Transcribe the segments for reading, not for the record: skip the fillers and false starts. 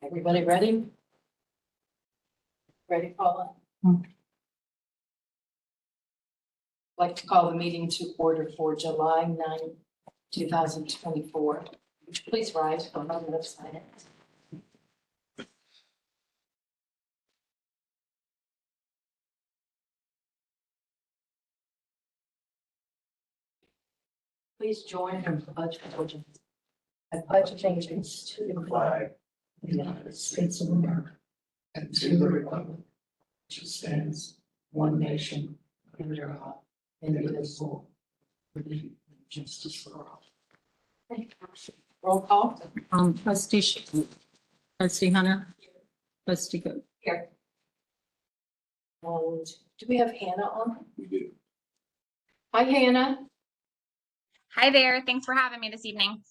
Everybody ready? Ready, Paula? I'd like to call the meeting to order for July 9, 2024. Would you please rise for a moment of silence? Please join in the pledge of allegiance. I pledge allegiance to the flag of the United States of America and to the republic which stands one nation under God, indivisible, with liberty and justice for all. Roll call. Trustee Sheets, Trustee Hunter, Trustee Good. Here. And do we have Hannah on? We do. Hi, Hannah. Hi there. Thanks for having me this evening.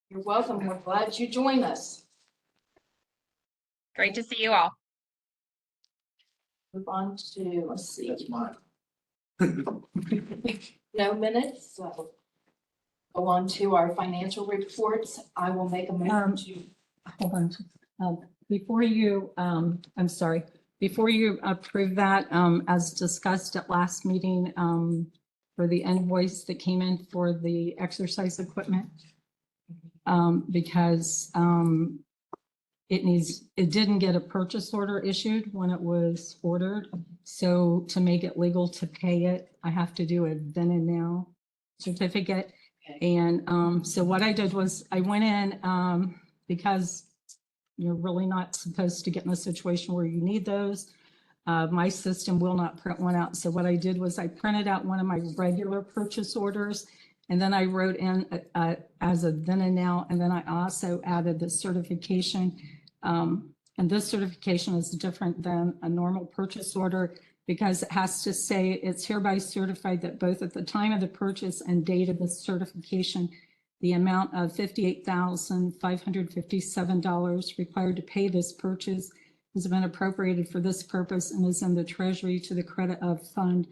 You're welcome. We're glad you joined us. Great to see you all. Move on to, let's see. That's mine. No minutes, so go on to our financial reports. I will make a motion to. Hold on. Before you, I'm sorry, before you approve that, as discussed at last meeting, for the invoice that came in for the exercise equipment, because it didn't get a purchase order issued when it was ordered. So to make it legal to pay it, I have to do a then and now certificate. Okay. And so what I did was I went in, because you're really not supposed to get in a situation where you need those. My system will not print one out. So what I did was I printed out one of my regular purchase orders, and then I wrote in as a then and now, and then I also added the certification. And this certification is different than a normal purchase order because it has to say it's hereby certified that both at the time of the purchase and date of the certification, the amount of $58,557 required to pay this purchase has been appropriated for this purpose and is in the Treasury to the credit of Fund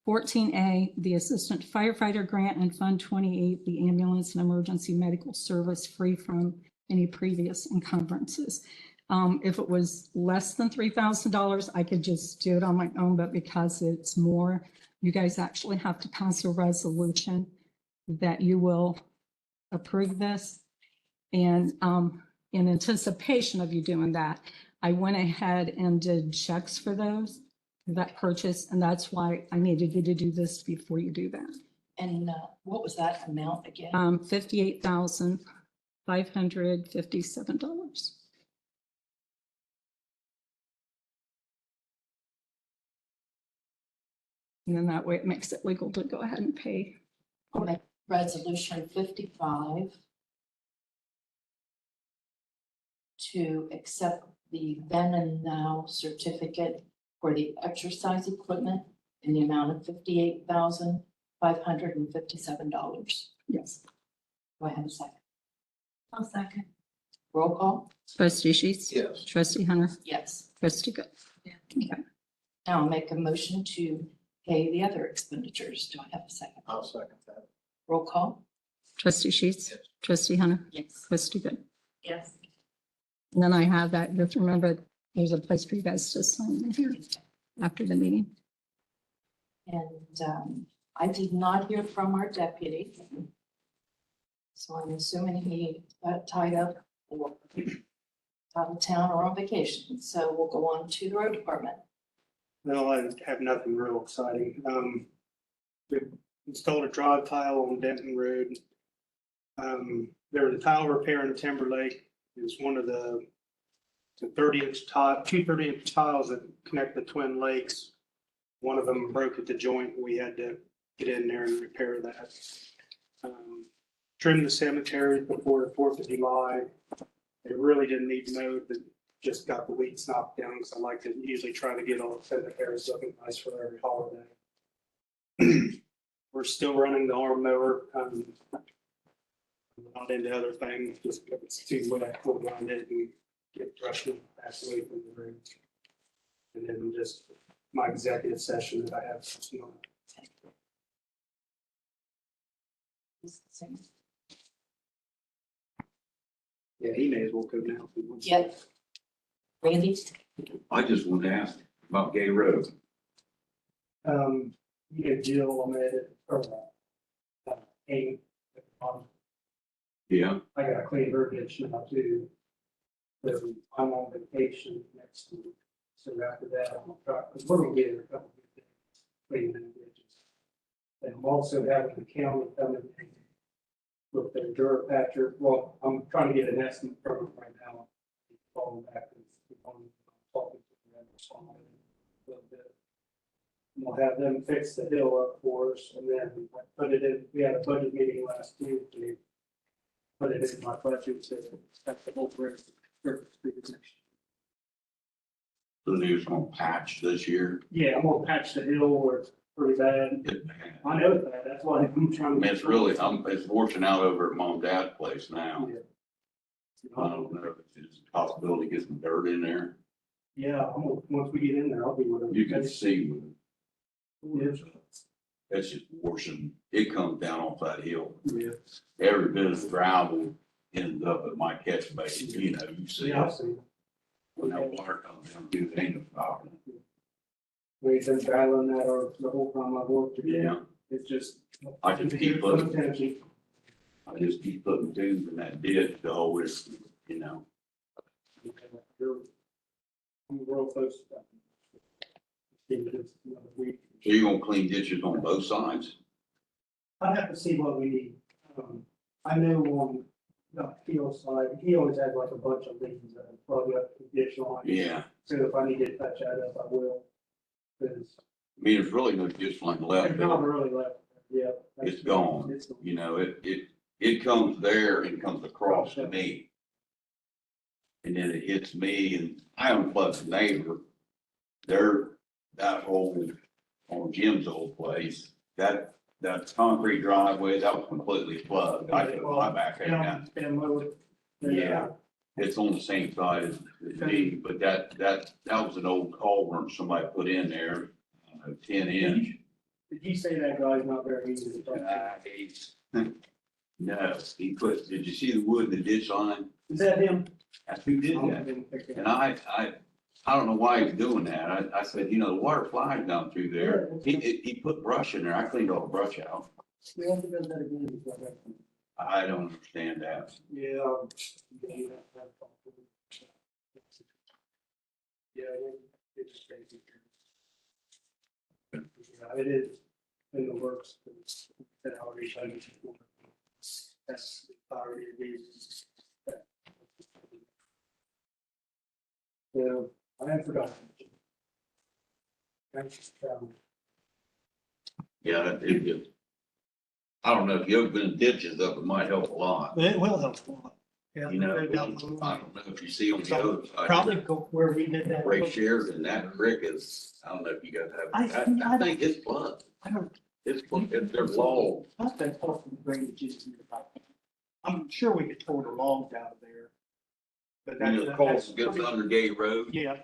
14A, the Assistant Firefighter Grant, and Fund 28, the Ambulance and Emergency Medical Service, free from any previous encumbrances. If it was less than $3,000, I could just do it on my own, but because it's more, you guys actually have to pass a resolution that you will approve this. And in anticipation of you doing that, I went ahead and did checks for those, that purchase, and that's why I needed you to do this before you do that. And what was that amount again? $58,557. And then that way it makes it legal to go ahead and pay. I'll make resolution 55 to accept the then and now certificate for the exercise equipment in the amount of $58,557. Yes. Do I have a second? I'll second. Roll call? Trustee Sheets? Yes. Trustee Hunter? Yes. Trustee Good? Yeah. Okay. Now I'll make a motion to pay the other expenditures. Do I have a second? I'll second that. Roll call? Trustee Sheets? Yes. Trustee Hunter? Yes. Trustee Good? Yes. And then I have that, just remember, there's a place for you guys to sign in here after the meeting. And I did not hear from our deputy. So I'm assuming he got tied up or out of town or on vacation. So we'll go on to the road department. No, I have nothing real exciting. We installed a drive tile on Denton Road. There was a tile repair in Timberlake. It's one of the 30-inch tile, two 30-inch tiles that connect the twin lakes. One of them broke at the joint. We had to get in there and repair that. Trim the cemetery before the 4th of July. It really didn't need mowed, but just got the weeds knocked down because I like to usually try to get all the cemeteries looking nice for every holiday. We're still running the arm mower. Not into other things, just because it's too wet, we'll run it and get brushing back away from the road. And then just my executive session that I have. Yeah, he may as well go now. if he wants. Yep. Randy? I just wanted to ask about Gay Road. You get Jill on it, or, Amy. Yeah, I gotta clean her ditch now too. So I'm on vacation next week, so after that, I'm gonna try, because we're gonna get her a couple of days cleaning them ditches. And I'm also having the county come in with their Durapatcher, well, I'm trying to get an estimate from them right now. Falling back and talking to them, responding a little bit. And we'll have them fix the hill up for us, and then I put it in, we had a budget meeting last Tuesday. Put it in my budget to have the whole bridge. so they was gonna patch this year. Yeah, I'm gonna patch the hill where it's pretty bad. I know it's bad, that's why I'm I trying to. mean, it's really, it's working out over at Mom and Dad's place now. I don't know if it's a possibility to get some dirt in there. Yeah, I'm gonna, once we get in there, I'll be with them. You can see with Yeah, that's just washing, it comes down off that hill. yeah, Every bit of gravel ends up at my catch basin, you know, you see yeah, I it. see. When that water comes down, dude, it ain't no problem. We've been battling that the whole time I've worked here. Yeah, It's just. I can keep Put looking. attention. I just keep putting tubes in that ditch to always, you know. I'm real close to that. It's just another week. So you're gonna clean ditches on both sides? I'd have to see what we need. I know on the Keel side, he always has like a bunch of leaves that are probably up to ditch line. Yeah, So if I need to touch that up, I will. Because I mean, there's really no ditch line left. there's not really left, yeah. It's gone. It's gone. You know, it comes there and comes across to me. And then it hits me and I unplugged the neighbor. That whole, on Jim's old place, that concrete driveway, that was completely plugged. I put my back there now. And mowed. Yeah. It's on the same side as me, but that was an old culvert somebody put in there, 10 inch. Did you say that guy's not very easy to talk to? No, did you see the wood in the ditch line? Is that him? That's who did that. And I don't know why he's doing that. I said, you know, the water flies down through there. He put brush in there. I cleaned all the brush out. We have to go that again. I don't understand that. Yeah. Yeah, it's crazy. Yeah, it is in the works. That already done. That's already reasons. Yeah, I have forgotten. Thanks, Yeah, I don't know, if you open ditches up, it might help a lot. It will help a lot. Yeah. You know, I don't know if you see on the other side. Probably go where we did that. Ray Sheridan, that creek is, I don't know if you guys have, I think it's flood. I don't, It's flood, there's logs. I've been talking to drainages. I'm sure we could pull the logs out of there. But You know, the course goes under Gate Road, Yeah,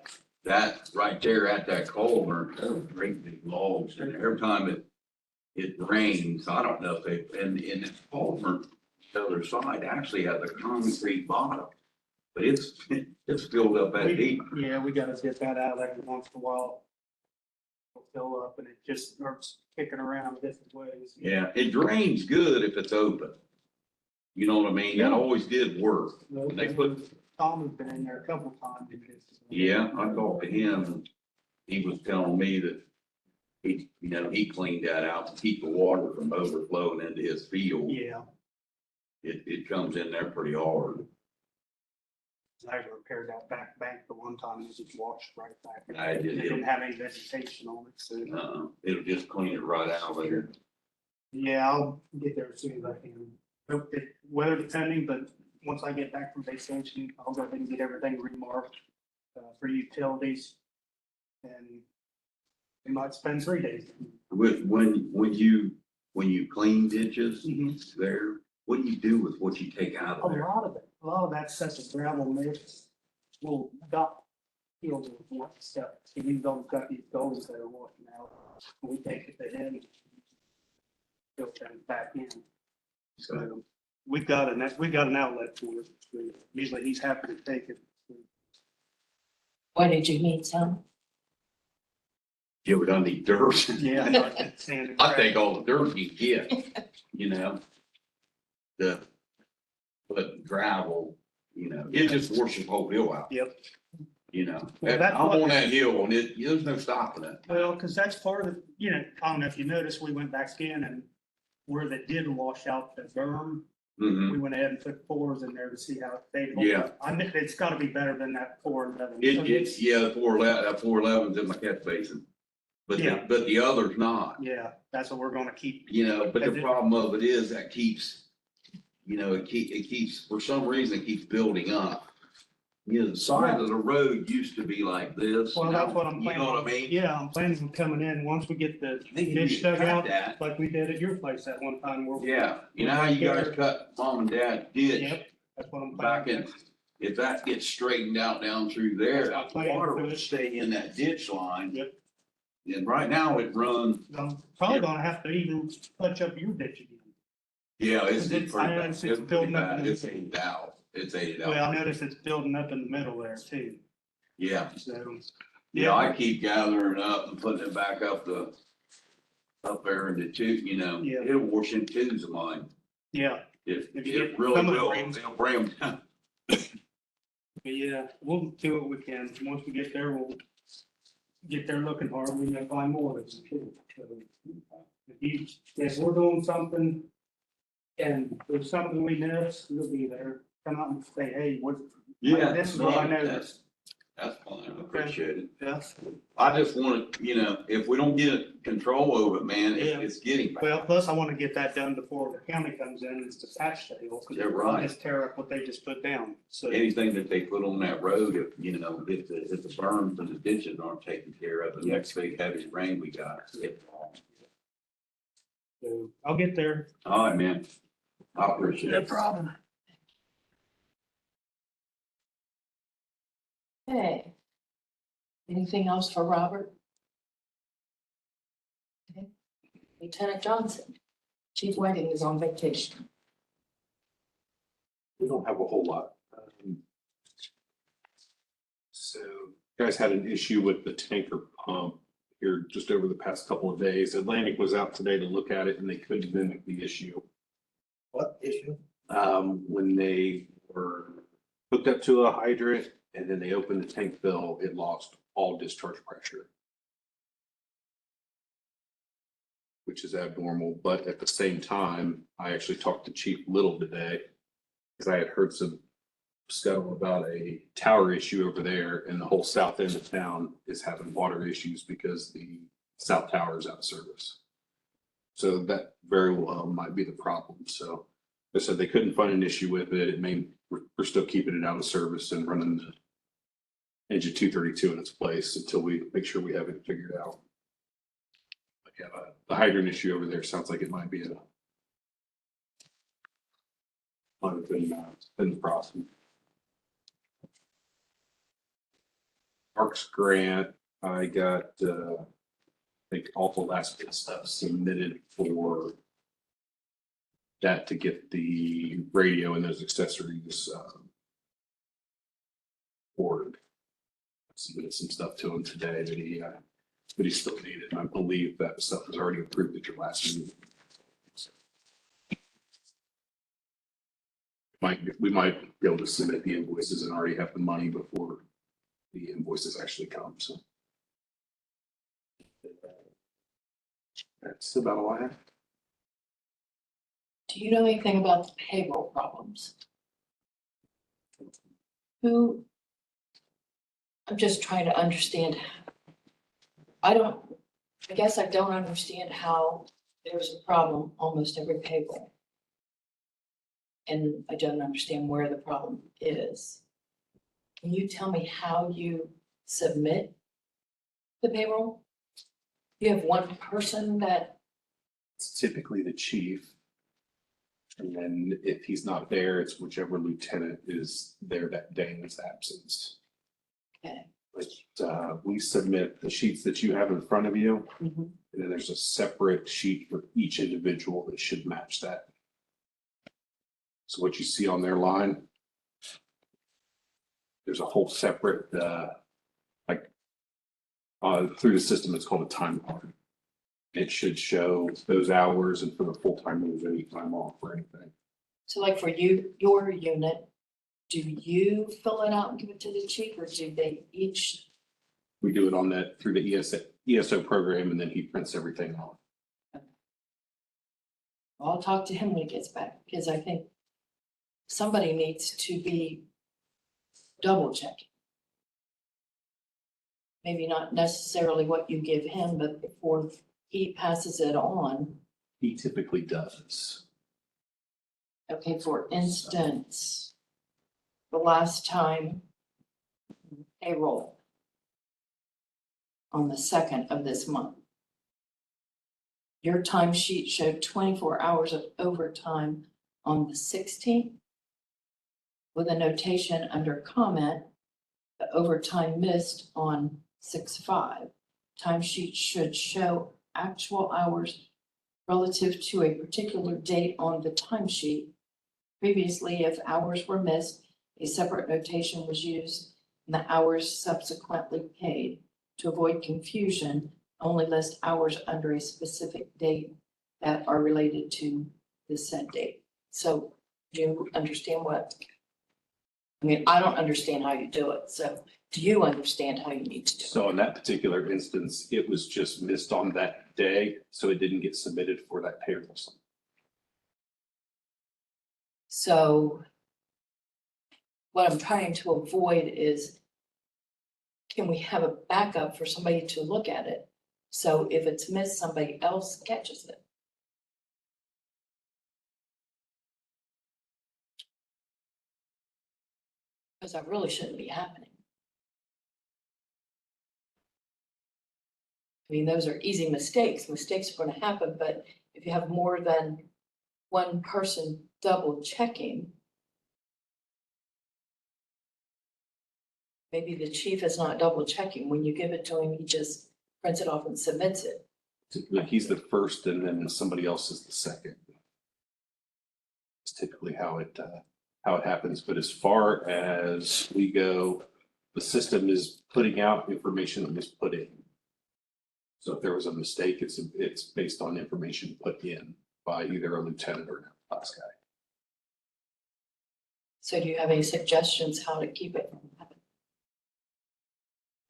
that right there at that culvert, those great big logs, and every time it rains, I don't know if they, and the culvert, the other side actually has a concrete bottom. But it's filled up that deep. yeah, we gotta get that out every once in a while. It'll fill up and it just starts kicking around different ways. Yeah, it drains good if it's open. You know what I mean? That always did work. When they put, Tom has been in there a couple times. yeah, I talked to him, and he was telling me that he cleaned that out to keep the water from overflowing into his field. Yeah, It comes in there pretty hard. I repaired that back bank the one time, it just washed right back. I did. It didn't have any vegetation on it, so. It'll just clean it right out later. Yeah, I'll get there as soon as I can. Hope it, weather depending, but once I get back from vacation, I'll go ahead and get everything remarked for utilities. And we might spend 3 days. When you clean ditches Mhm. there, what do you do with what you take out A of there? lot of that sets of gravel mix will dump field of what stuff. So we've got these goals that are washing out. We take it to him. Fill them back in. So we got an outlet for it. Usually he's happy to take it. Why did you need some? Yeah, we don't need dirt. Yeah. Not sand and I crack. think all the dirt you get, you know, but gravel, you know, it just washes the whole hill out, Yep. you know. Well, I'm that's what- on that hill and there's no stopping it. Well, because that's part of, you know, I don't know if you noticed, we went back in and where they did wash out the berm, Mhm. we went ahead and put fours in there to see how they. Yeah. I mean, it's gotta be better than that 411. It's, yeah, the 411's in my catch basin, but Yeah. the other's not, Yeah, that's what we're gonna keep. you know, but Is the it- problem of it is that keeps, you know, it keeps, for some reason, it keeps building up. You know, the side of the road used to be like this. Well, that's what I'm You planning. know what I on. mean? Yeah, I'm planning on coming in, once we get the I think you ditch need to dug cut out, that. like we did at your place that one time where. Yeah, you know how you guys cut mom and dad ditch Yep, that's what I'm back planning. in, if that gets straightened out down through there, That's my that plan. water will stay in that ditch line. Yep. And right now it runs, I'm probably gonna have to even touch up your ditch again. yeah, it's It's- pretty I bad, noticed it's it's pretty building up bad, in it's the- aided out, it's aided Well, I out. noticed it's building up in the middle there too, Yeah, so. yeah, I keep gathering up and putting it back up there in the two, you know, Yeah. it'll wash in twos of mine. Yeah, It If you it get really some of the will, rains- it'll bring them down. but yeah, we'll do what we can. Once we get there, we'll get there looking hard. We may find more of them too. So, if we're doing something and there's something we miss, we'll be there. Come out and say, hey, what? Yeah, This is what I no, noticed. That's fine, I appreciate it. Yes. I just want to, you know, if we don't get control over it, man, Yeah. it's getting bad. Well, plus I want to get that done before the county comes in. It's the patch sale. Yeah, right. Just tear up what they just put down. So. Anything that they put on that road, if, you know, if the berms and the ditches aren't taken care of, the next big heavy rain we got, it's all. So I'll get there. All right, man. I appreciate it. problem. Okay. Anything else for Robert? Okay. Lieutenant Johnson, Chief Wedding is on vacation. We don't have a whole lot. So you guys had an issue with the tanker pump here just over the past couple of days. Atlantic was out today to look at it and they couldn't mimic the issue. What issue? When they were hooked up to a hydrant and then they opened the tank fill, it lost all discharge pressure, which is abnormal. But at the same time, I actually talked to Chief Little today because I had heard some scuttle about a tower issue over there, and the whole south end of town is having water issues because the south tower is out of service. So that very well might be the problem. So they said they couldn't find an issue with it. It may, we're still keeping it out of service and running the engine 232 in its place until we make sure we have it figured out. But yeah, the hydrant issue over there sounds like it might be might have been the problem. Parks grant, I got, I think all the last bit stuff submitted for that to get the radio and those accessories ordered. Submitted some stuff to him today that he still needed. And I believe that stuff was already approved at your last meeting. We might be able to submit the invoices and already have the money before the invoices actually come, so. That's about all I have. Do you know anything about the payroll problems? I'm just trying to understand. I guess I don't understand how there's a problem almost every payroll. And I don't understand where the problem is. Can you tell me how you submit the payroll? You have one person that, It's typically the chief. And then if he's not there, it's whichever lieutenant is there that day in his absence. okay, We submit the sheets that you have in front of you, Mhm. and then there's a separate sheet for each individual that should match that. So what you see on their line, there's a whole separate, through the system, it's called a time card. It should show those hours and for the full-time moves, any time off or anything. So like for you, your unit, do you fill it out and give it to the chief, or do they each? We do it on that through the ESO program, and then he prints everything off. I'll talk to him when he gets back, because I think somebody needs to be double checking. Maybe not necessarily what you give him, but before he passes it on. He typically does. Okay, for instance, the last time payroll on the 2nd of this month. Your timesheet showed 24 hours of overtime on the 16th with a notation under comment, the overtime missed on 6/5. Timesheet should show actual hours relative to a particular date on the timesheet. Previously, if hours were missed, a separate notation was used and the hours subsequently paid. To avoid confusion, only list hours under a specific date that are related to the said date. So do you understand what? I mean, I don't understand how you do it, so do you understand how you need to do it? So in that particular instance, it was just missed on that day, so it didn't get submitted for that payroll. So what I'm trying to avoid is, can we have a backup for somebody to look at it? So if it's missed, somebody else catches it. Because that really shouldn't be happening. I mean, those are easy mistakes. Mistakes are going to happen, but if you have more than one person double checking, maybe the chief is not double checking. When you give it to him, he just prints it off and submits it. Like he's the first and then somebody else is the second. It's typically how it happens. But as far as we go, the system is putting out information that was put in. So if there was a mistake, it's based on information put in by either a lieutenant or a class guy. So do you have any suggestions how to keep it from happening?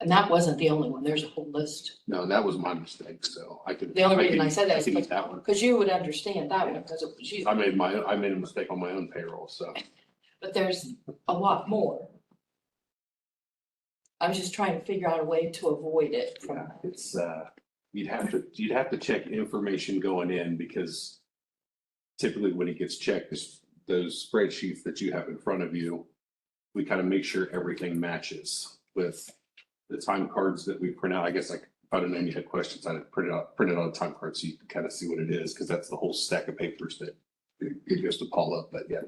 And that wasn't the only one. There's a whole list. No, that was my mistake, so I could. The only reason I said that is can eat that one. because you would understand that one because it was you. I made a mistake on my own payroll, so. But there's a lot more. I'm just trying to figure out a way to avoid it from. Yeah, it's, you'd have to check information going in because typically when it gets checked, those spreadsheets that you have in front of you, we kind of make sure everything matches with the time cards that we print out. I guess if I'd have known you had questions, I'd print it on a time card so you can kind of see what it is, because that's the whole stack of papers that it goes to Paul up. But yeah,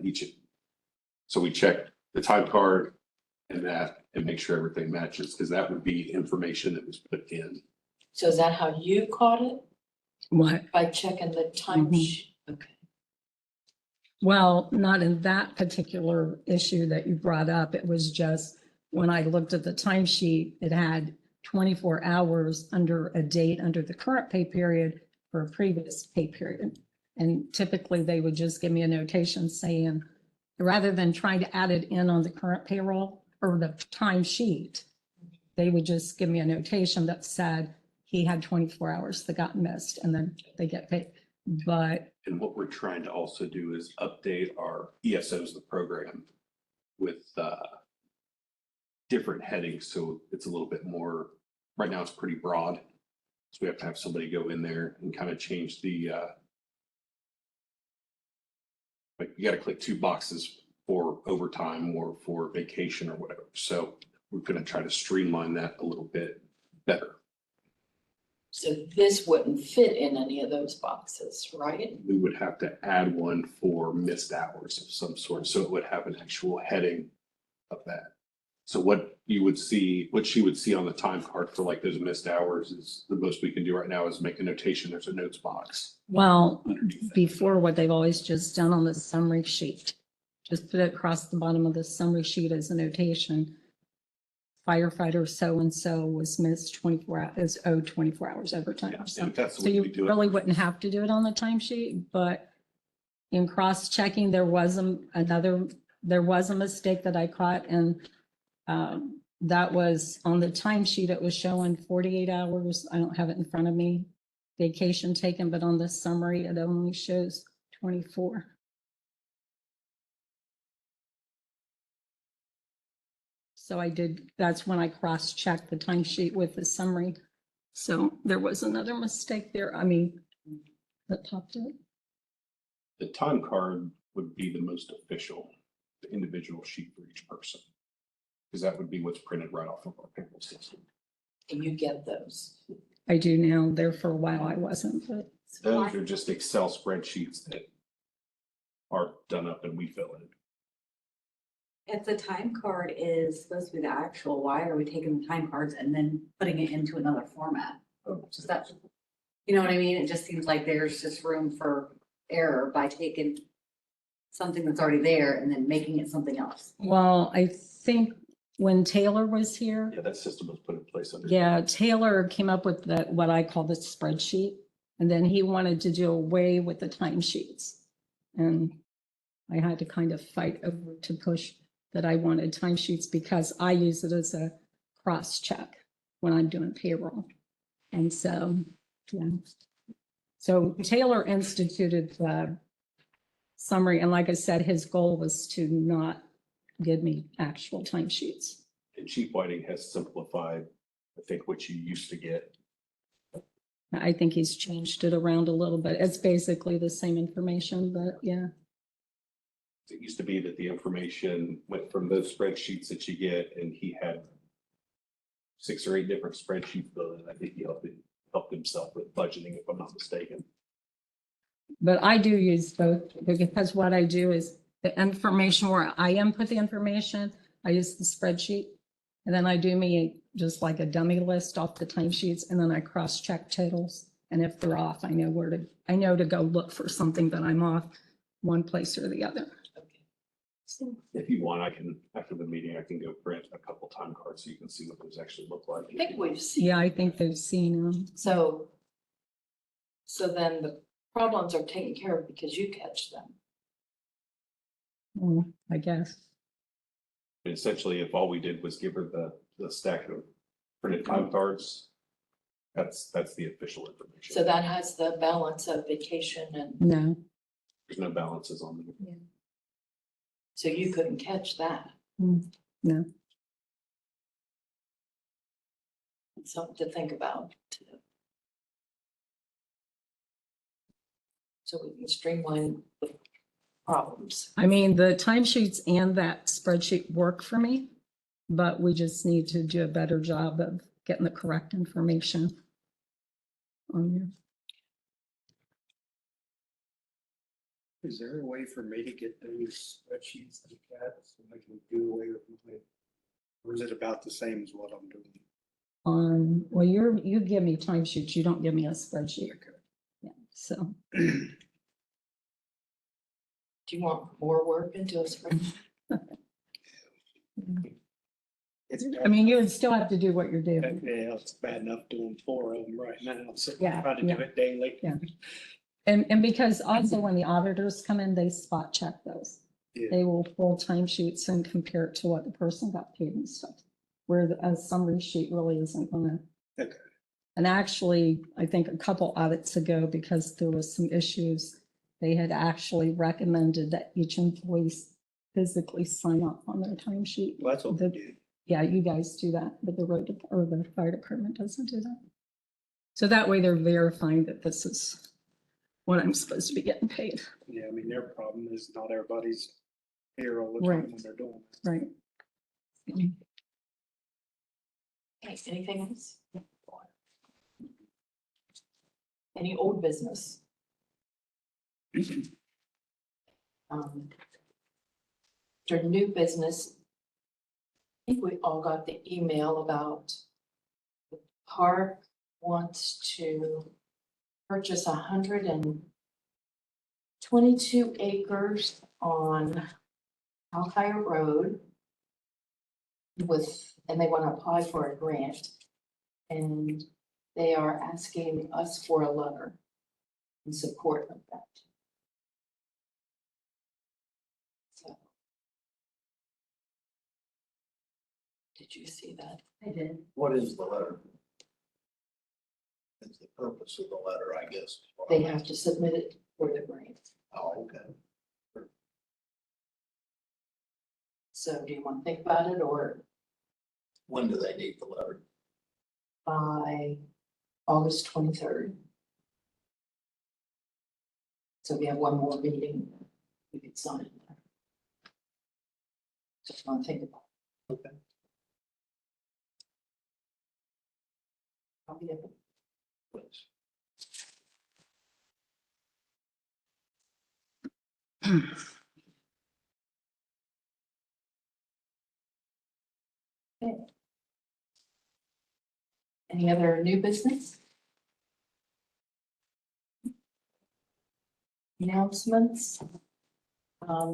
so we check the time card and make sure everything matches, because that would be information that was put in. So is that how you caught it? What? By checking the time Mhm. sheet? Okay. Well, not in that particular issue that you brought up. It was just when I looked at the timesheet, it had 24 hours under a date under the current pay period for a previous pay period. And typically they would just give me a notation saying, rather than trying to add it in on the current payroll or the timesheet, they would just give me a notation that said he had 24 hours that got missed and then they get paid. But And what we're trying to also do is update our ESOs, the program, with different headings. So it's a little bit more, right now it's pretty broad. So we have to have somebody go in there and kind of change the, like you got to click 2 boxes for overtime or for vacation or whatever. So we're going to try to streamline that a little bit better. So this wouldn't fit in any of those boxes, right? We would have to add one for missed hours of some sort. So it would have an actual heading of that. So what you would see, what she would see on the time card for like those missed hours is the most we can do right now is make a notation. There's a notes box Well, underneath that. before what they've always just done on the summary sheet. Just put it across the bottom of the summary sheet as a notation. Firefighter so-and-so was missed 24 hours, is owed 24 hours overtime Yeah, or and something. if that's the So way you we do it. really wouldn't have to do it on the timesheet, but in cross-checking, there was there was a mistake that I caught, and that was on the timesheet, it was showing 48 hours. I don't have it in front of me, vacation taken, but on the summary, it only shows 24. So that's when I cross-checked the timesheet with the summary. So there was another mistake there. I mean, that popped up. The time card would be the most official, the individual sheet for each person. Because that would be what's printed right off of our payroll system. And you get those. I do now. There for a while I wasn't, but Those are just Excel spreadsheets that are done up and we fill in. If the time card is supposed to be the actual, why are we taking the time cards and then putting it into another format? Just that, you know what I mean? It just seems like there's just room for error by taking something that's already there and then making it something else. well, I think when Taylor was here, Yeah, that system was put in place under. yeah, Taylor came up with what I call the spreadsheet. And then he wanted to do away with the timesheets. And I had to kind of fight over to push that I wanted timesheets because I use it as a cross check when I'm doing payroll. And so, yeah. So Taylor instituted the summary. And like I said, his goal was to not give me actual timesheets. And Chief Whiting has simplified, I think, what you used to get. I think he's changed it around a little bit. It's basically the same information, but yeah. It used to be that the information went from those spreadsheets that you get, and he had 6 or 8 different spreadsheets built, and I think he helped himself with budgeting, if I'm not mistaken. But I do use both because what I do is the information where I input the information, I use the spreadsheet. And then I do me just like a dummy list off the timesheets, and then I cross-check totals. And if they're off, I know to go look for something that I'm off one place or the other. If you want, I can, after the meeting, I can go print a couple time cards so you can see what those actually look like. I think we've seen. Yeah, I think they've seen them. So then the problems are taken care of because you catch them. I guess. And essentially, if all we did was give her the stack of printed time cards, that's the official information. So that has the balance of vacation and, No, There's no balances on them. so you couldn't catch that. no. It's something to think about too. So we can streamline the problems. I mean, the timesheets and that spreadsheet work for me, but we just need to do a better job of getting the correct information on there. Is there a way for me to get those spreadsheets that you got so I can do away with my? Or is it about the same as what I'm doing? Well, you give me timesheets, you don't give me a spreadsheet. Yeah, so, Do you want more work into a spreadsheet? It's I mean, you would still have to do what you're doing. Yeah, it's bad enough doing 4 of them right now, so Yeah, I try to do yeah. it daily. Yeah. And because also when the auditors come in, they spot check those. Yeah. They will pull timesheets and compare it to what the person got paid and stuff. Where a summary sheet really isn't gonna. Okay. And actually, I think a couple audits ago, because there was some issues, they had actually recommended that each employee physically sign off on their timesheet. Well, that's what we did. Yeah, you guys do that, but the fire department doesn't do that. So that way they're verifying that this is what I'm supposed to be getting paid. Yeah, I mean, their problem is not everybody's here all the Right. time when they're doing it. Right. Okay, anything else? Any old business? Their new business. think we all got the email about the park wants to purchase 122 acres on Alhire Road and they want to apply for a grant. And they are asking us for a letter in support of that. So. Did you see that? I did. What is the letter? It's the purpose of the letter, I guess. They have to submit it for the grant. Oh, okay. So do you want to think about it, or When do they need the letter? by August 23rd? So we have one more meeting, we could sign it. Just want to think about it. Okay. I'll be able. Please. Okay. Any other new business? Announcements?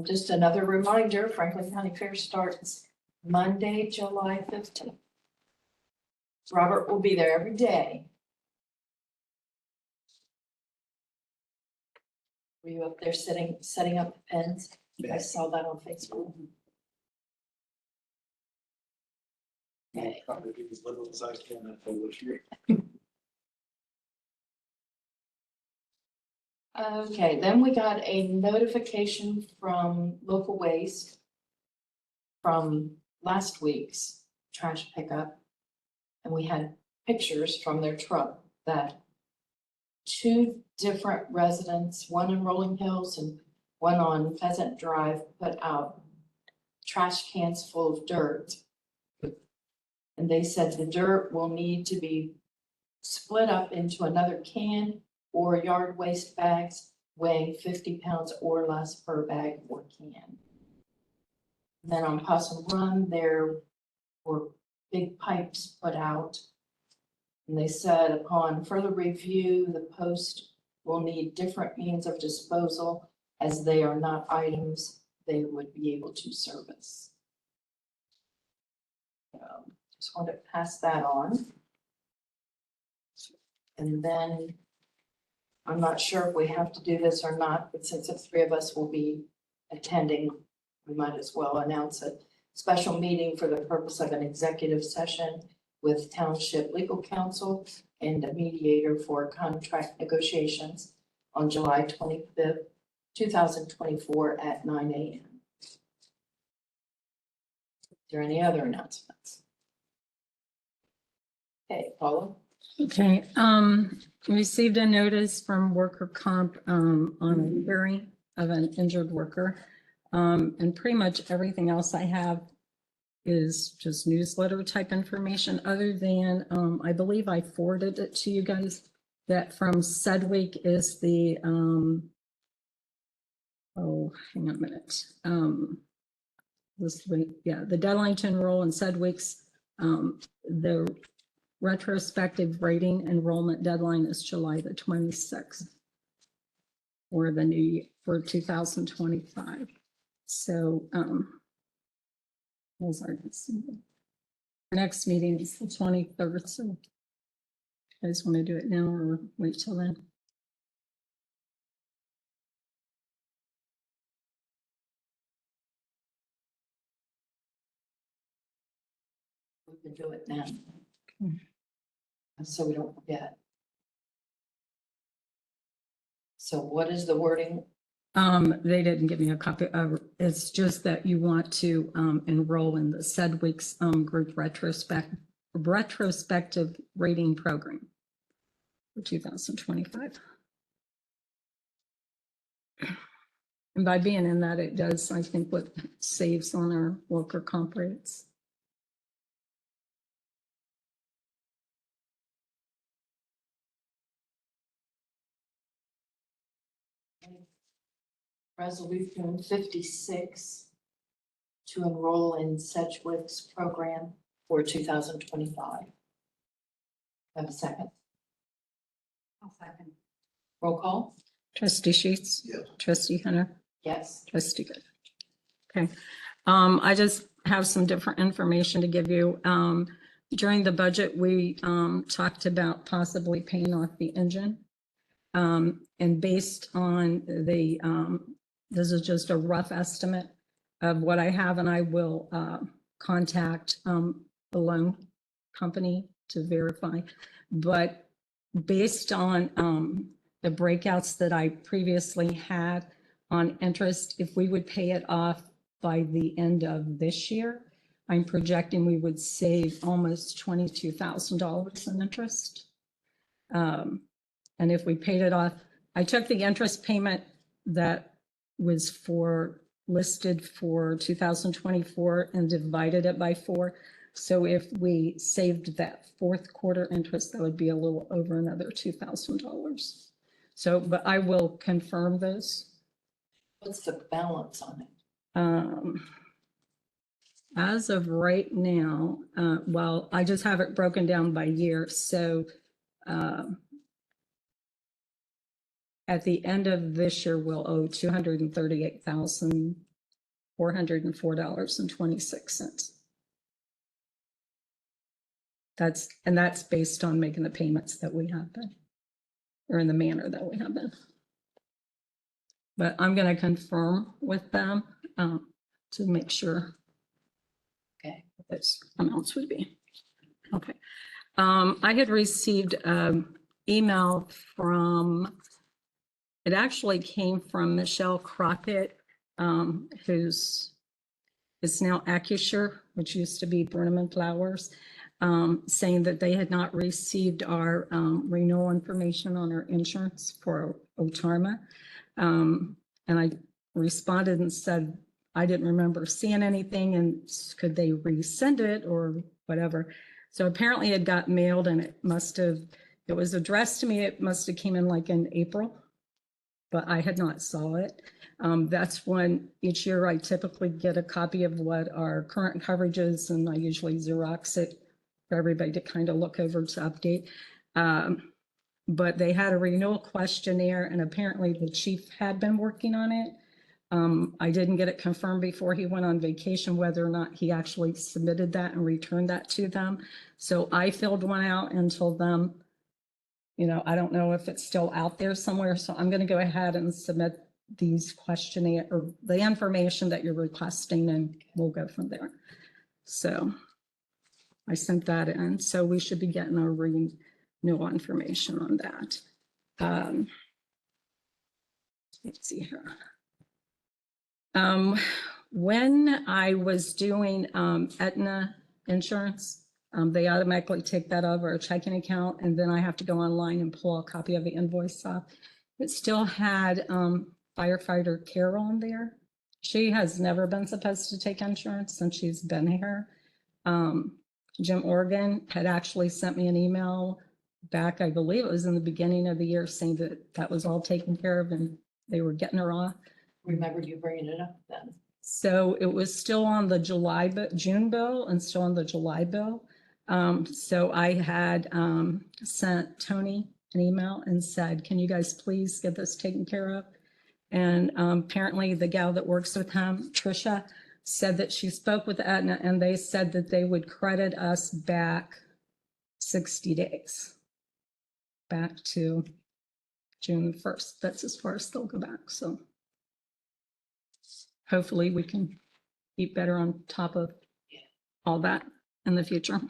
Just another reminder, Franklin County Fair starts Monday, July 15th. Robert will be there every day. Were you up there setting up the pens? I saw that on Facebook. Okay. Probably do as little as I can this year. Okay, then we got a notification from Local Waste from last week's trash pickup. And we had pictures from their truck that 2 different residents, one in Rolling Hills and one on Pheasant Drive, put out trash cans full of dirt. And they said the dirt will need to be split up into another can or yard waste bags weighing 50 pounds or less per bag or can. And then on Possum Run, there were big pipes put out. And they said upon further review, the post will need different means of disposal as they are not items they would be able to service. Just wanted to pass that on. And then I'm not sure if we have to do this or not, but since the 3 of us will be attending, we might as well announce a special meeting for the purpose of an executive session with Township Legal Counsel and a mediator for contract negotiations on July 25th, 2024 at 9 a.m. Is there any other announcements? Okay, Paula? Okay, received a notice from worker comp, on a hearing of an injured worker. And pretty much everything else I have is just newsletter type information, other than, I believe I forwarded it to you guys, that from Sedgwick is the, oh, hang on a minute. This week, yeah, the deadline to enroll in Sedgwick's, the retrospective rating enrollment deadline is July the 26th for the new year, for 2025. So, those are the next meeting is the 23rd. So, you guys want to do it now or wait till then? We can do it now. Okay. So we don't forget. So what is the wording? They didn't give me a copy of, it's just that you want to enroll in the Sedgwick's group retrospective rating program for 2025. And by being in that, it does, I think, what saves on our worker comp rates. Resolution 56, to enroll in Sedgwick's program for 2025. Have a second? I'll second. Roll call? Trustee Sheets? Yes. Trustee Hunter? Yes. Trustee Good. Okay. I just have some different information to give you. During the budget, we talked about possibly paying off the engine. And based on the, this is just a rough estimate of what I have, and I will contact the loan company to verify. But based on the breakouts that I previously had on interest, if we would pay it off by the end of this year, I'm projecting we would save almost $22,000 in interest. And if we paid it off, I took the interest payment that was listed for 2024 and divided it by 4. So if we saved that fourth quarter interest, that would be a little over another $2,000. So, but I will confirm those. What's the balance on it? As of right now, well, I just have it broken down by year. So at the end of this year, we'll owe $238,404.26. That's based on making the payments that we have been, or in the manner that we have been. But I'm going to confirm with them to make sure. Okay. What those amounts would be. Okay. I had received email from, it actually came from Michelle Crockett, who's is now Acusure, which used to be Burnham and Flowers, saying that they had not received our renewal information on our insurance for Otarma. And I responded and said, I didn't remember seeing anything, and could they resend it or whatever. So apparently it got mailed, and it was addressed to me. It must have came in like in April, but I had not saw it. That's when each year I typically get a copy of what our current coverage is, and I usually Xerox it for everybody to kind of look over to update. But they had a renewal questionnaire, and apparently the chief had been working on it. I didn't get it confirmed before he went on vacation, whether or not he actually submitted that and returned that to them. So I filled one out and told them, you know, I don't know if it's still out there somewhere. So I'm going to go ahead and submit these questionnaire or the information that you're requesting, and we'll go from there. So I sent that in. So we should be getting our renewal information on that. Let's see here. When I was doing Aetna insurance, they automatically take that out of our checking account, and then I have to go online and pull a copy of the invoice off. It still had firefighter Carol on there. She has never been supposed to take insurance since she's been here. Jim Organ had actually sent me an email back, I believe it was in the beginning of the year, saying that that was all taken care of and they were getting her off. Remembered you bringing it up then. So it was still on the June bill and still on the July bill. So I had sent Tony an email and said, can you guys please get this taken care of? And apparently the gal that works with him, Trisha, said that she spoke with Aetna and they said that they would credit us back 60 days, back to June 1st. That's as far as they'll go back. So hopefully we can keep better on top of all that in the future.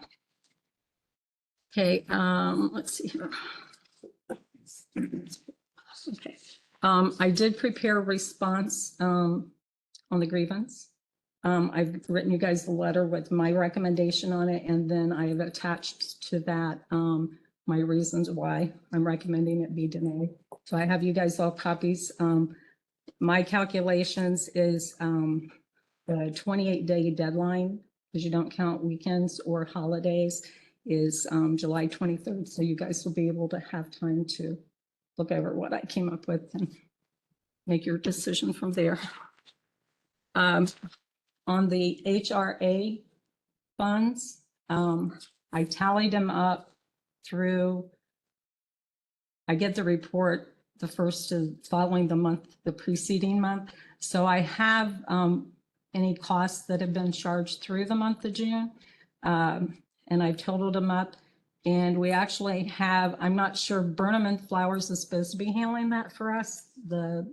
Okay, let's see here. Okay, I did prepare a response on the grievance. I've written you guys a letter with my recommendation on it, and then I have attached to that my reasons why I'm recommending it be denied. So I have you guys all copies. My calculations is the 28-day deadline, because you don't count weekends or holidays, is July 23rd. So you guys will be able to have time to look over what I came up with and make your decision from there. on the HRA funds, I tallied them up through, I get the report the first of following the month, the preceding month. So I have any costs that have been charged through the month of June. And I've totaled them up. And we actually have, I'm not sure, Burnham and Flowers is supposed to be handling that for us, that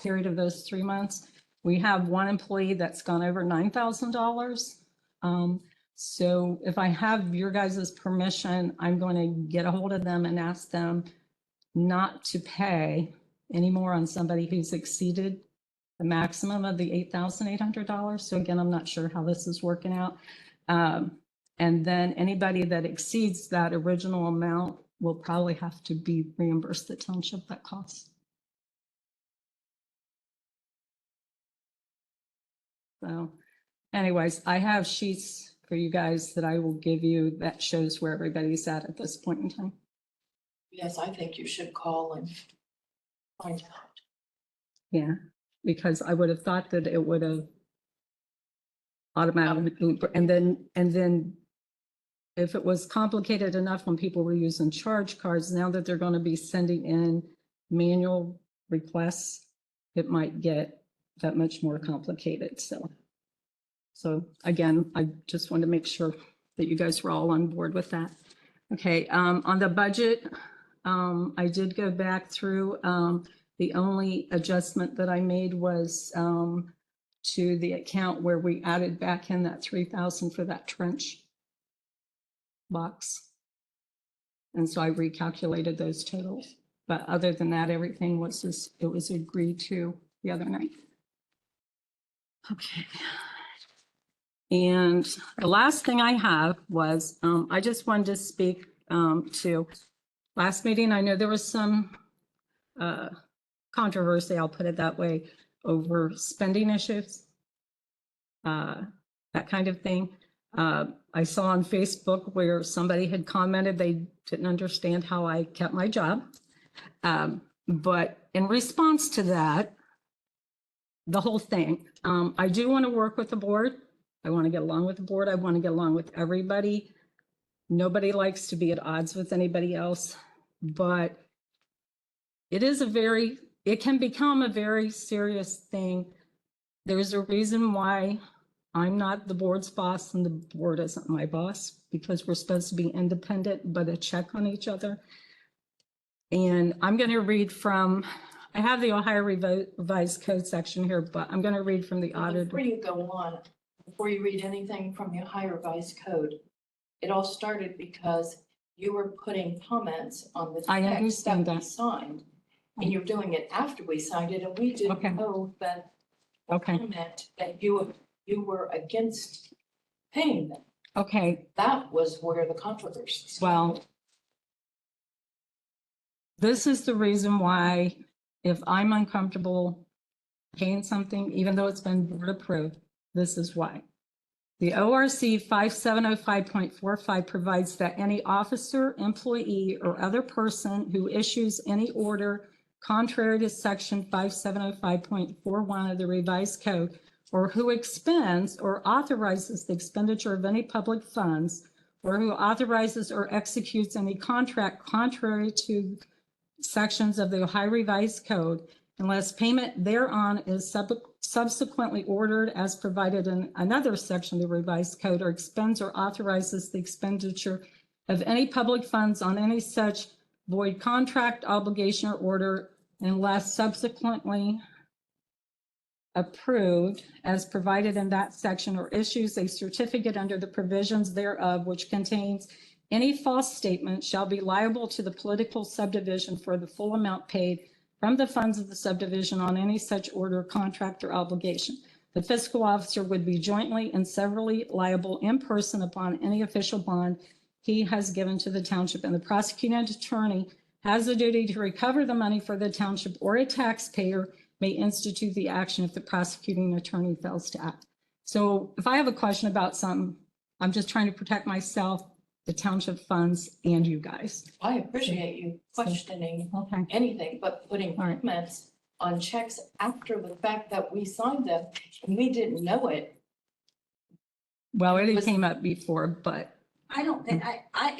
period of those 3 months. We have one employee that's gone over $9,000. So if I have your guys' permission, I'm going to get a hold of them and ask them not to pay anymore on somebody who's exceeded the maximum of the $8,800. So again, I'm not sure how this is working out. And then anybody that exceeds that original amount will probably have to be reimbursed the township that cost. So anyways, I have sheets for you guys that I will give you that shows where everybody's at this point in time. Yes, I think you should call and find out. Yeah, because I would have thought that it would have automatically, and then if it was complicated enough when people were using charge cards, now that they're going to be sending in manual requests, it might get that much more complicated. So again, I just wanted to make sure that you guys were all on board with that. Okay, on the budget, I did go back through. The only adjustment that I made was to the account where we added back in that 3,000 for that trench box. And so I recalculated those totals. But other than that, everything was just, it was agreed to the other night. Okay. And the last thing I have was, I just wanted to speak to last meeting. I know there was some controversy, I'll put it that way, over spending issues, that kind of thing. I saw on Facebook where somebody had commented they didn't understand how I kept my job. But in response to that, the whole thing, I do want to work with the board. I want to get along with the board. I want to get along with everybody. Nobody likes to be at odds with anybody else, but it can become a very serious thing. There's a reason why I'm not the board's boss and the board isn't my boss, because we're supposed to be independent, but a check on each other. And I'm going to read from, I have the Ohio Revised Code section here, but I'm going to read from the auditor. Before you go on, before you read anything from the Ohio Revised Code, it all started because you were putting comments on the I text understand that we that. signed. And you're doing it after we signed it, and we Okay. didn't know that the Okay. comment that you were against paying them. Okay, That was where the controversy started. well, this is the reason why if I'm uncomfortable paying something, even though it's been board approved, this is why. The ORC 5705.45 provides that any officer, employee, or other person who issues any order contrary to section 5705.41 of the revised code, or who expends or authorizes the expenditure of any public funds, or who authorizes or executes any contract contrary to sections of the Ohio Revised Code, unless payment thereon is subsequently ordered as provided in another section of the Revised Code, or expends or authorizes the expenditure of any public funds on any such void contract, obligation, or order, unless subsequently approved as provided in that section, or issues a certificate under the provisions thereof which contains any false statement, shall be liable to the political subdivision for the full amount paid from the funds of the subdivision on any such order, contract, or obligation. The fiscal officer would be jointly and severally liable in person upon any official bond he has given to the township, and the prosecuting attorney has the duty to recover the money for the township, or a taxpayer may institute the action if the prosecuting attorney fails to act. So if I have a question about something, I'm just trying to protect myself, the township funds, and you guys. I appreciate you questioning Okay. anything, but putting All right. comments on checks after the fact that we signed them and we didn't know it. Well, it Was- came up before, but I don't think,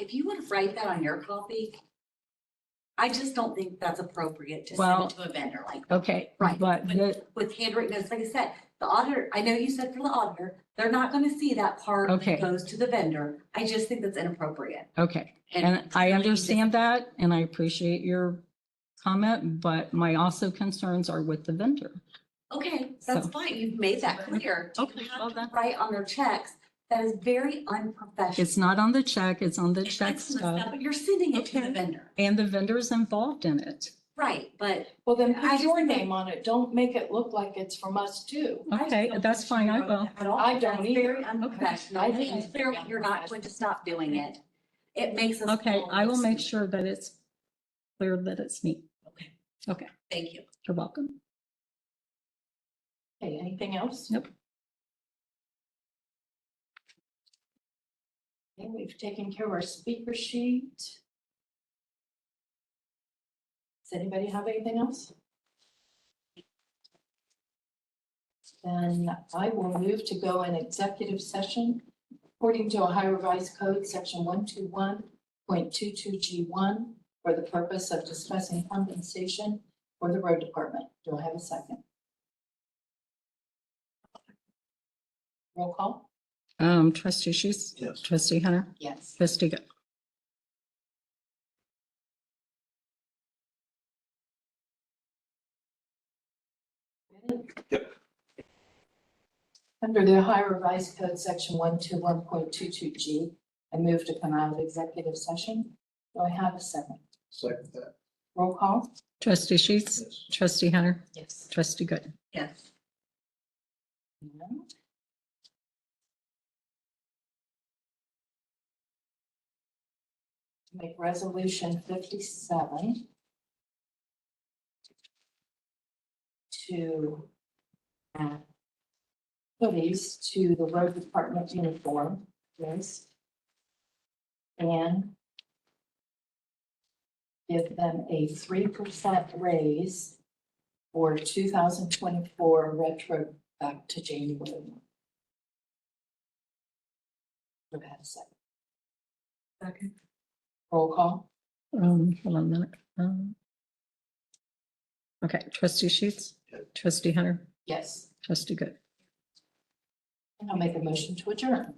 if you would write that on your copy, I just don't think that's appropriate to send Well, it to a vendor like that. okay, Right. but With handwritten notes, like I said, the auditor, I know you said for the auditor, they're not gonna see that part Okay. that goes to the vendor. I just think that's inappropriate. okay. And I understand that and I appreciate your comment, but my also concerns are with the vendor. Okay, that's So- fine. You've made that clear. You Okay, well have to then. write on their checks. That is very unprofessional. It's not on the check, it's on the It's check on the stuff. But you're sending it to the Okay. vendor. And the vendor's involved in it. Right, but Well, then I put just your think- name on it. Don't make it look like it's from us too. Okay, that's fine, I will. At all. I don't That's either. very unprofessional. I think And it's clearly very you're not going to stop doing it. It makes us. Okay, all I will look make stupid. sure that it's clear that it's me. Okay. Okay, Thank you. you're welcome. Okay, anything else? Nope. Okay, we've taken care of our speaker sheet. Does anybody have anything else? Then I will move to go in executive session according to Ohio Revised Code, section 121.22G1, for the purpose of discussing compensation for the road department. Do I have a second? Roll call? Trustee Sheets? Yes. Trustee Hunter? Yes. Trustee Good. Yep. Under the Ohio Revised Code, section 121.22G, I move to come out of executive session. Do I have a second? Second that. Roll call? Trustee Sheets? Yes. Trustee Hunter? Yes. Trustee Good. Yes. Make resolution 57 to add hoodies to the road department uniform, yes. And give them a 3% raise for 2024 retro back to January. Do I have a second? Second. Roll call? Hold on a minute. Okay, Trustee Sheets? Yes. Trustee Hunter? Yes. Trustee Good. And I'll make a motion to adjourn.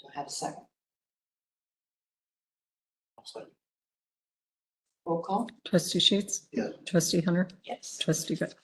Do I have a second? Second. Roll call? Trustee Sheets? Yes. Trustee Hunter? Yes. Trustee Good.